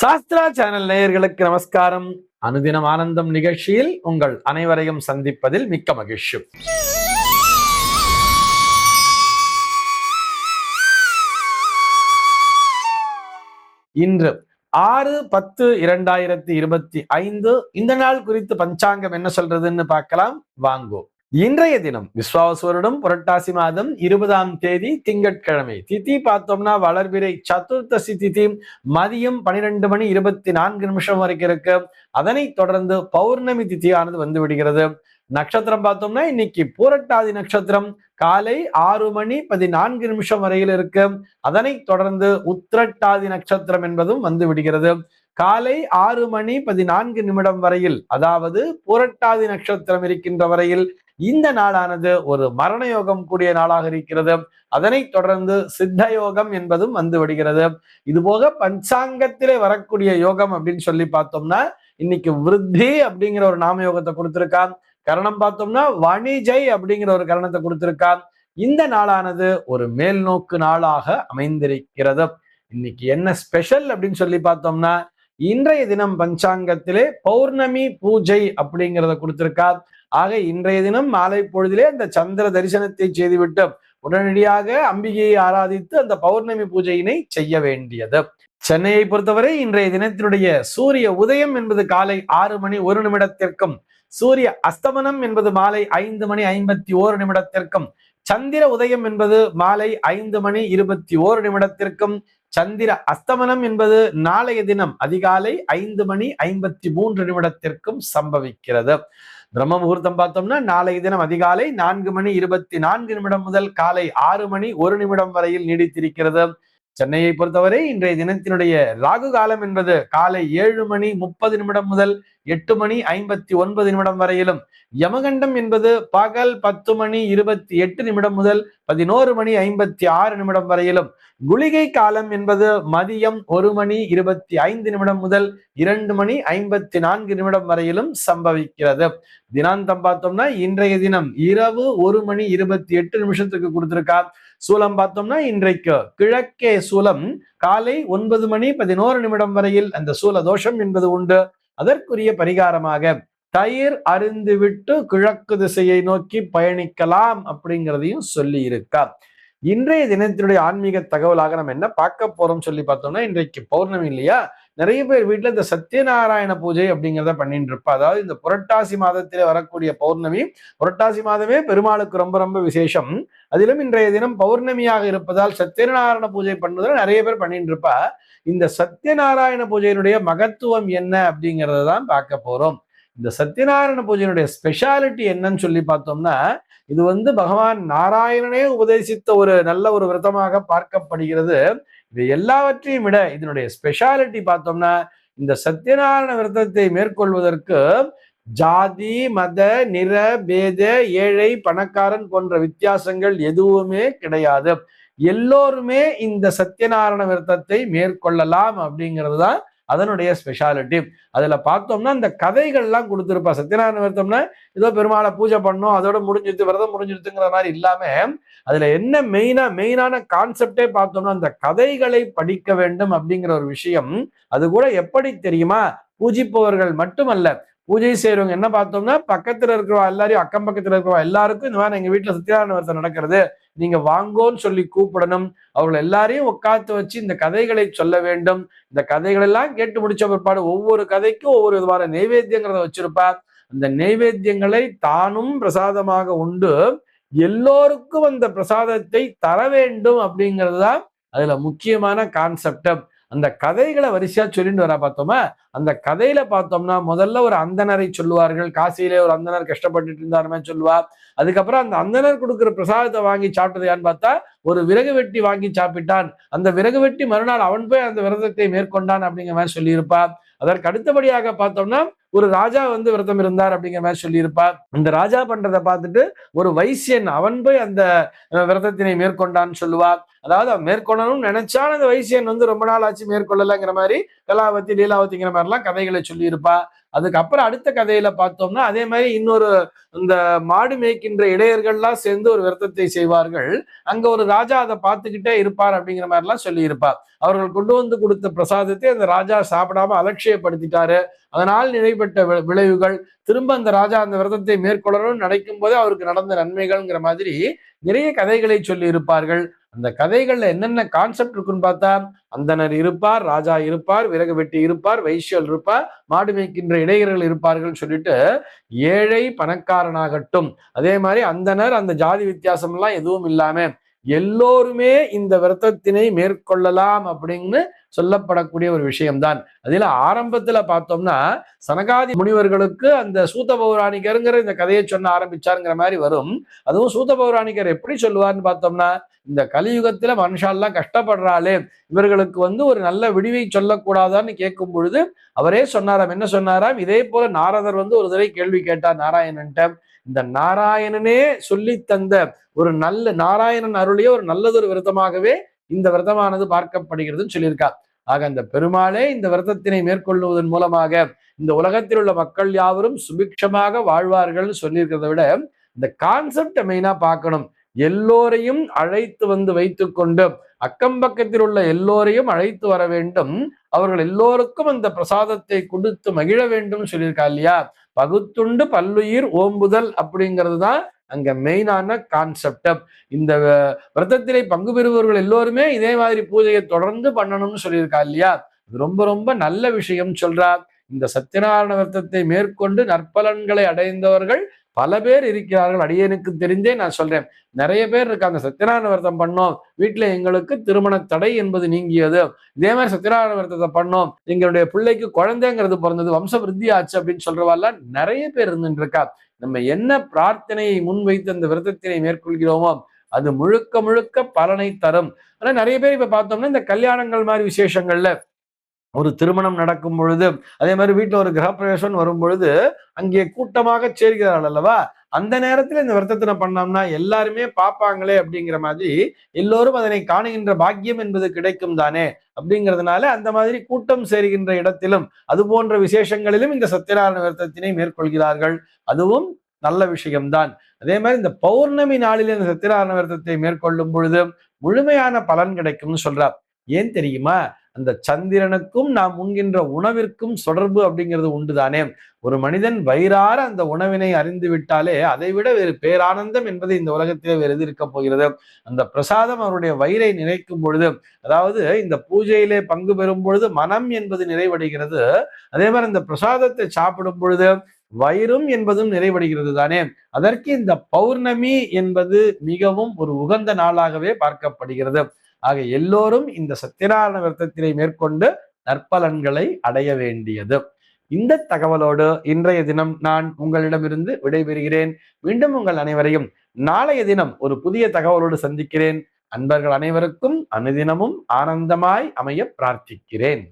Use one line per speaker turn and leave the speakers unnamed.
Sastra channel நேயர்களுக்கு நமஸ்காரம். அனுதினம் ஆனந்தம் நிகழ்ச்சியில் உங்கள் அனைவரையும் சந்திப்பதில் மிக்க மகிழ்ச்சி. இன்று 6/10/2025 இந்த நாள் குறித்து பஞ்சாங்கம் என்ன சொல்றதுன்னு பார்க்கலாம் வாங்கோ. இன்றைய தினம் விஸ்வாவசுவருடம் புரட்டாசி மாதம் 20ஆம் தேதி திங்கட்கிழமை. திதி பார்த்தோம்னா வளர்பிறை சதுர்த்தசி திதி மதியம் 12:24 வரைக்கும் இருக்கு. அதனை தொடர்ந்து பௌர்ணமி திதியானது வந்து விடுகிறது. நட்சத்திரம் பார்த்தோம்னா இன்னைக்கு பூரட்டாதி நட்சத்திரம் காலை 6:14 வரையில் இருக்கு. அதனை தொடர்ந்து உத்திரட்டாதி நட்சத்திரம் என்பதும் வந்து விடுகிறது. காலை 6:14 வரையில், அதாவது புரட்டாதி நட்சத்திரம் இருக்கின்ற வரையில் இந்த நாளானது ஒரு மரண யோகம் கூடிய நாளாக இருக்கிறது. அதனை தொடர்ந்து சித்த யோகம் என்பதும் வந்து விடுகிறது. இது போக பஞ்சாங்கத்திலே வரக்கூடிய யோகம் அப்படின்னு சொல்லி பார்த்தோம்னா இன்னைக்கு விருத்தி அப்படிங்கிற ஒரு நாம யோகத்தை கொடுத்திருக்கான். கரணம் பார்த்தோம்னா வணிஜை அப்படிங்கிற ஒரு கரணத்தை கொடுத்திருக்கான். இந்த நாளானது ஒரு மேல் நோக்கு நாளாக அமைந்திருக்கிறது. இன்னைக்கு என்ன ஸ்பெஷல் அப்படின்னு சொல்லி பார்த்தோம்னா இன்றைய தினம் பஞ்சாங்கத்திலே பௌர்ணமி பூஜை அப்படிங்கிறத கொடுத்திருக்கா. ஆக இன்றைய தினம் மாலை பொழுதிலே அந்த சந்திர தரிசனத்தை செய்துவிட்டு உடனடியாக அம்பிகையை ஆராதித்து அந்த பௌர்ணமி பூஜையினை செய்ய வேண்டியது. சென்னையை பொறுத்தவரை இன்றைய தினத்தினுடைய சூரிய உதயம் என்பது காலை 6:01 சூரிய அஸ்தமனம் என்பது மாலை 5:51 சந்திர உதயம் என்பது மாலை 5:21 சந்திர அஸ்தமனம் என்பது நாளைய தினம் அதிகாலை 5:53 சம்பவிக்கிறது. பிரம்ம முகூர்த்தம் பார்த்தோம்னா நாளைய தினம் அதிகாலை 4:24 முதல் காலை 6:01 வரையில் நீடித்திருக்கிறது. சென்னையை பொறுத்தவரை இன்றைய தினத்தினுடைய ராகு காலம் என்பது காலை 7:30 முதல் 8:59 வரையிலும், யமகண்டம் என்பது பகல் 10:28 முதல் 11:56 வரையிலும், குளிகை காலம் என்பது மதியம் 1:25 முதல் 2:54 வரையிலும் சம்பவிக்கிறது. தினாந்தம் பார்த்தோம்னா இன்றைய தினம் இரவு 1:28 கொடுத்திருக்கா. சூலம் பார்த்தோம்னா இன்றைக்கு கிழக்கே சூலம் காலை 9:11 வரையில் அந்த சூல தோஷம் என்பது உண்டு. அதற்குரிய பரிகாரமாக தயிர் அருந்து விட்டு கிழக்கு திசையை நோக்கி பயணிக்கலாம் அப்படிங்கிறதையும் சொல்லி இருக்கா. இன்றைய தினத்தினுடைய ஆன்மீக தகவலாக நம்ம என்ன பார்க்க போறோம் சொல்லி பார்த்தோம்னா இன்றைக்கு பௌர்ணமி இல்லையா, நிறைய பேர் வீட்டுல இந்த சத்யநாராயண பூஜை அப்படிங்கிறத பண்ணிட்டு இருப்பா. அதாவது இந்த புரட்டாசி மாதத்திலே வரக்கூடிய பௌர்ணமி, புரட்டாசி மாதமே பெருமாளுக்கு ரொம்ப ரொம்ப விசேஷம். அதிலும் இன்றைய தினம் பௌர்ணமியாக இருப்பதால் சத்யநாராயண பூஜை பண்ணுவதில் நிறைய பேர் பண்ணிட்டு இருப்பா. இந்த சத்யநாராயண பூஜையினுடைய மகத்துவம் என்ன அப்படிங்கிறத தான் பார்க்க போறோம். இந்த சத்யநாராயண பூஜையினுடைய ஸ்பெஷாலிட்டி என்னன்னு சொல்லி பார்த்தோம்னா இது பகவான் நாராயணனே உபதேசித்த ஒரு நல்ல ஒரு விரதமாக பார்க்கப்படுகிறது. இது எல்லாவற்றையும் விட இதனுடைய ஸ்பெஷாலிட்டி பார்த்தோம்னா இந்த சத்யநாராயண விரதத்தை மேற்கொள்வதற்கு ஜாதி மத நிற பேத ஏழை பணக்காரன் போன்ற வித்தியாசங்கள் எதுவுமே கிடையாது. எல்லோருமே இந்த சத்யநாராயண விரதத்தை மேற்கொள்ளலாம் அப்படிங்கிறது தான் அதனுடைய ஸ்பெஷாலிட்டி. அதுல பார்த்தோம்னா இந்த கதைகள்லாம் கொடுத்துருப்பா. சத்யநாராயண விரதம்னா ஏதோ பெருமாளை பூஜை பண்ணோம் அதோட முடிஞ்சிருது விரதம் முடிஞ்சிருதுங்கிற மாதிரி இல்லாம அதுல என்ன மெயினான கான்செப்டே பார்த்தோம்னா அந்த கதைகளை படிக்க வேண்டும் அப்படிங்கிற ஒரு விஷயம். அது கூட எப்படி தெரியுமா, பூஜிப்பவர்கள் மட்டுமல்ல, பூஜை செய்யறவங்க என்ன பார்த்தோம்னா பக்கத்துல இருக்கிறவா எல்லாரையும், அக்கம் பக்கத்துல இருக்கிறவா எல்லாருக்கும் இந்த மாதிரி எங்க வீட்டுல சத்யநாராயண விரதம் நடக்கிறது, நீங்க வாங்கோன்னு சொல்லி கூப்பிடணும். அவர்கள் எல்லாரையும் உட்காந்து வச்சு இந்த கதைகளை சொல்ல வேண்டும். இந்த கதைகள் எல்லாம் கேட்டு முடிச்ச பிற்பாடு ஒவ்வொரு கதைக்கும் ஒவ்வொரு விதமான நைவேத்தியங்கிறத வச்சிருப்பா. அந்த நைவேத்தியங்களை தானும் பிரசாதமாக உண்டு எல்லோருக்கும் அந்த பிரசாதத்தை தர வேண்டும் அப்படிங்கிறது தான் அதுல முக்கியமான கான்செப்ட். அந்த கதைகளை வரிசையா சொல்லிட்டு வரா பார்த்தோமா. அந்த கதையில பார்த்தோம்னா முதல்ல ஒரு அந்தனரை சொல்லுவார்கள். காசியிலே ஒரு அந்தனர் கஷ்டப்பட்டுட்டு இருந்தாருமே சொல்லுவார். அதுக்கப்புறம் அந்த அந்தனர் கொடுக்குற பிரசாதத்தை வாங்கி சாப்பிட்டது யான்னு பார்த்தா ஒரு விறகு வெட்டி வாங்கி சாப்பிட்டான். அந்த விறகு வெட்டி மறுநாள் அவன் போய் அந்த விரதத்தை மேற்கொண்டான் அப்படிங்கிற மாதிரி சொல்லியிருப்பார். அதற்கு அடுத்தபடியாக பார்த்தோம்னா ஒரு ராஜா வந்து விரதம் இருந்தார் அப்படிங்கிற மாதிரி சொல்லியிருப்பார். இந்த ராஜா பண்றதை பார்த்துட்டு ஒரு வைசியன் அவன் போய் அந்த விரதத்தினை மேற்கொண்டான்னு சொல்லுவார். அதாவது அவன் மேற்கொள்ளணும்னு நினைச்சான், அந்த வைசியன் வந்து ரொம்ப நாள் ஆச்சு மேற்கொள்ளலைங்கிற மாதிரி கலாவதி லீலாவதிங்கிற மாதிரிலாம் கதைகளை சொல்லியிருப்பா. அதுக்கப்புறம் அடுத்த கதையில பார்த்தோம்னா அதே மாதிரி இன்னொரு இந்த மாடு மேய்க்கின்ற இடையர்கள்லாம் சேர்ந்து ஒரு விரதத்தை செய்வார்கள். அங்க ஒரு ராஜா அதை பார்த்துக்கிட்டே இருப்பார் அப்படிங்கிற மாதிரி எல்லாம் சொல்லி இருப்பார். அவர்கள் கொண்டு வந்து கொடுத்த பிரசாதத்தை அந்த ராஜா சாப்பிடாம அலட்சியப்படுத்திட்டாரு. அதனால் நிலைப்பட்ட விளைவுகள், திரும்ப அந்த ராஜா அந்த விரதத்தை மேற்கொள்ளணும்னு நினைக்கும் போதே அவருக்கு நடந்த நன்மைகள்ங்கிற மாதிரி நிறைய கதைகளை சொல்லி இருப்பார்கள். அந்த கதைகள்ல என்னென்ன கான்செப்ட் இருக்குன்னு பார்த்தா, அந்தனர் இருப்பார், ராஜா இருப்பார், விறகு வெட்டி இருப்பார், வைசியல் இருப்பார், மாடு மேய்க்கின்ற இடையர்கள் இருப்பார்கள் சொல்லிட்டு ஏழை பணக்காரனாகட்டும், அதே மாதிரி அந்தனர் அந்த ஜாதி வித்தியாசம் எல்லாம் எதுவும் இல்லாம எல்லோருமே இந்த விரதத்தினை மேற்கொள்ளலாம் அப்படின்னு சொல்லப்படக்கூடிய ஒரு விஷயம்தான். அதுல ஆரம்பத்துல பார்த்தோம்னா சனகாதி முனிவர்களுக்கு அந்த சூத பௌராணிகருங்கிற இந்த கதையை சொன்ன ஆரம்பிச்சாருங்கிற மாதிரி வரும். அதுவும் சூத பௌராணிகர் எப்படி சொல்லுவார்னு பார்த்தோம்னா, இந்த கலியுகத்துல மனுஷாலாம் கஷ்டப்படுறாளே, இவர்களுக்கு வந்து ஒரு நல்ல விடிவை சொல்லக்கூடாதான்னு கேட்கும் பொழுது அவரே சொன்னாராம். என்ன சொன்னாராம்? இதே போல நாரதர் வந்து ஒரு தடவை கேள்வி கேட்டார் நாராயணன்ட்ட. இந்த நாராயணனே சொல்லி தந்த ஒரு நல்ல நாராயணன் அருளிய ஒரு நல்லதொரு விரதமாகவே இந்த விரதமானது பார்க்கப்படுகிறதுன்னு சொல்லியிருக்கார். ஆக அந்த பெருமாளே இந்த விரதத்தினை மேற்கொள்வதன் மூலமாக இந்த உலகத்தில் உள்ள மக்கள் யாவரும் சுபிக்ஷமாக வாழ்வார்கள் சொல்லியிருக்கிறத விட இந்த கான்செப்டை மெயினா பார்க்கணும். எல்லோரையும் அழைத்து வந்து வைத்துக் கொண்டு அக்கம் பக்கத்தில் உள்ள எல்லோரையும் அழைத்து வர வேண்டும், அவர்கள் எல்லோருக்கும் அந்த பிரசாதத்தை கொடுத்து மகிழ வேண்டும் சொல்லியிருக்கா இல்லையா? பகுத்துண்டு பல்லுயிர் ஓம்புதல் அப்படிங்கிறது தான் அங்க மெயினான கான்செப்ட். இந்த விரதத்திலே பங்கு பெறுபவர்கள் எல்லோருமே இதே மாதிரி பூஜையை தொடர்ந்து பண்ணணும்னு சொல்லியிருக்கா இல்லையா? இது ரொம்ப ரொம்ப நல்ல விஷயம் சொல்றார். இந்த சத்யநாராயண விரதத்தை மேற்கொண்டு நற்பலன்களை அடைந்தவர்கள் பல பேர் இருக்கிறார்கள். அடியனுக்கு தெரிந்தே நான் சொல்றேன், நிறைய பேர் இருக்காங்க. சத்யநாராயண விரதம் பண்ணோம், வீட்டுல எங்களுக்கு திருமண தடை என்பது நீங்கியது, இதே மாதிரி சத்யநாராயண விரதத்தை பண்ணோம், எங்களுடைய பிள்ளைக்கு குழந்தைங்கிறது பிறந்தது, வம்ச விருத்தி ஆச்சு அப்படின்னு சொல்றவாள்லாம் நிறைய பேர் இருந்துட்டு இருக்கா. நம்ம என்ன பிரார்த்தனையை முன்வைத்து அந்த விரதத்தினை மேற்கொள்கிறோமோ அது முழுக்க முழுக்க பலனை தரும். ஆனா நிறைய பேர் இப்ப பார்த்தோம்னா இந்த கல்யாணங்கள் மாதிரி விசேஷங்கள்ல ஒரு திருமணம் நடக்கும் பொழுது, அதே மாதிரி வீட்டுல ஒரு கிரகப்பிரவேசம் வரும் பொழுது அங்கே கூட்டமாக சேர்கிறார்கள் அல்லவா? அந்த நேரத்துல இந்த விரதத்தினை பண்ணோம்னா எல்லாருமே பார்ப்பாங்களே அப்படிங்கிற மாதிரி எல்லோரும் அதனை காணுகின்ற பாக்கியம் என்பது கிடைக்கும் தானே. அப்படிங்கிறதுனால அந்த மாதிரி கூட்டம் சேருகின்ற இடத்திலும் அது போன்ற விசேஷங்களிலும் இந்த சத்யநாராயண விரதத்தினை மேற்கொள்கிறார்கள். அதுவும் நல்ல விஷயம்தான். அதே மாதிரி இந்த பௌர்ணமி நாளில் இந்த சத்யநாராயண விரதத்தை மேற்கொள்ளும் பொழுது முழுமையான பலன் கிடைக்கும்னு சொல்றார். ஏன் தெரியுமா? அந்த சந்திரனுக்கும் நாம் உண்கின்ற உணவிற்கும் தொடர்பு அப்படிங்கிறது உண்டுதானே. ஒரு மனிதன் வயிறார அந்த உணவினை அறிந்து விட்டாலே அதை விட வேறு பேரானந்தம் என்பது இந்த உலகத்திலே வேறு எது இருக்க போகிறது? அந்த பிரசாதம் அவருடைய வயிறை நிறைக்கும் பொழுது, அதாவது இந்த பூஜையிலே பங்கு பெறும் பொழுது மனம் என்பது நிறைவடைகிறது. அதே மாதிரி இந்த பிரசாதத்தை சாப்பிடும் பொழுது வயிறும் என்பதும் நிறைவடைகிறது தானே. அதற்கு இந்த பௌர்ணமி என்பது மிகவும் ஒரு உகந்த நாளாகவே பார்க்கப்படுகிறது. ஆக எல்லோரும் இந்த சத்யநாராயண விரதத்தினை மேற்கொண்டு நற்பலன்களை அடைய வேண்டியது. இந்த தகவலோடு இன்றைய தினம் நான் உங்களிடமிருந்து விடைபெறுகிறேன். மீண்டும் உங்கள் அனைவரையும் நாளைய தினம் ஒரு புதிய தகவலோடு சந்திக்கிறேன். அன்பர்கள் அனைவருக்கும் அனுதினமும் ஆனந்தமாய் அமைய பிரார்த்திக்கிறேன்.